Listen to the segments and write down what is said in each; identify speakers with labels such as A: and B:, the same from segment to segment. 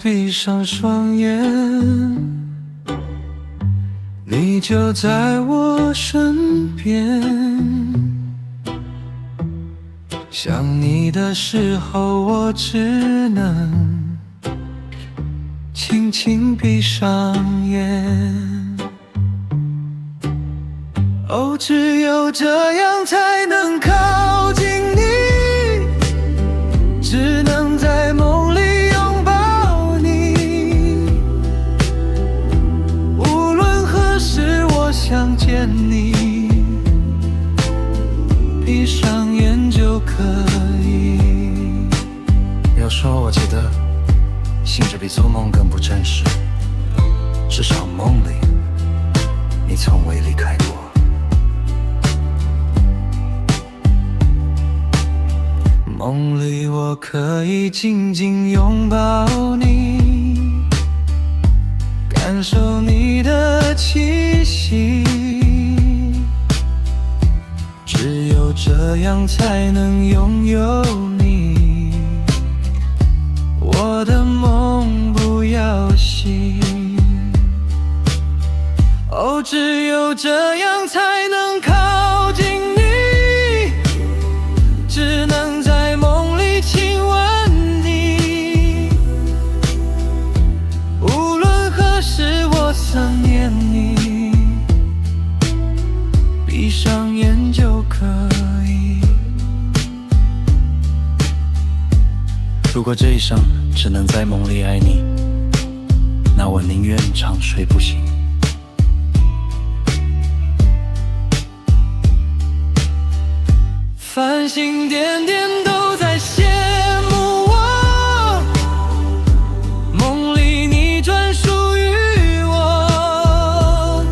A: 闭上双眼，你就在我身边。想你的时候，我只能轻轻闭上眼。哦，只有这样才能靠近你，只能在梦里拥抱你。无论何时，我想见你，闭上眼就可以。
B: 有时候我觉得，醒着比做梦更不真实。至少梦里，你从未离开过。
A: 梦里我可以紧紧拥抱你，感受你的气息，只有这样才能拥有你，我的梦不要醒。哦，只有这样才能靠近你，只能在梦里亲吻你。无论何时，我想念你，闭上眼就可以。
B: 如果这一生只能在梦里爱你，那我宁愿长睡不醒。
A: 繁星点点都在羡慕我，梦里你专属于我。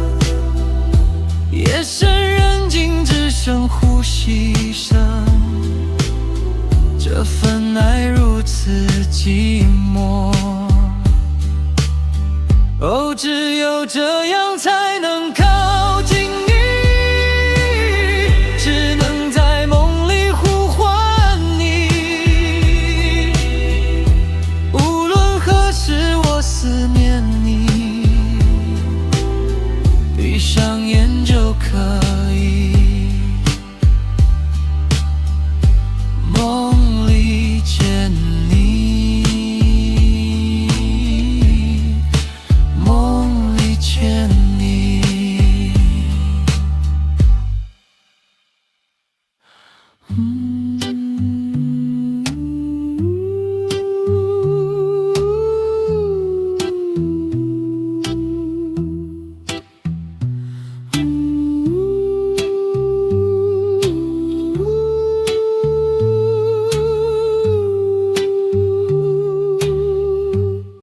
A: 夜深人静，只剩呼吸声，这份爱如此寂寞。哦，只有这样才能看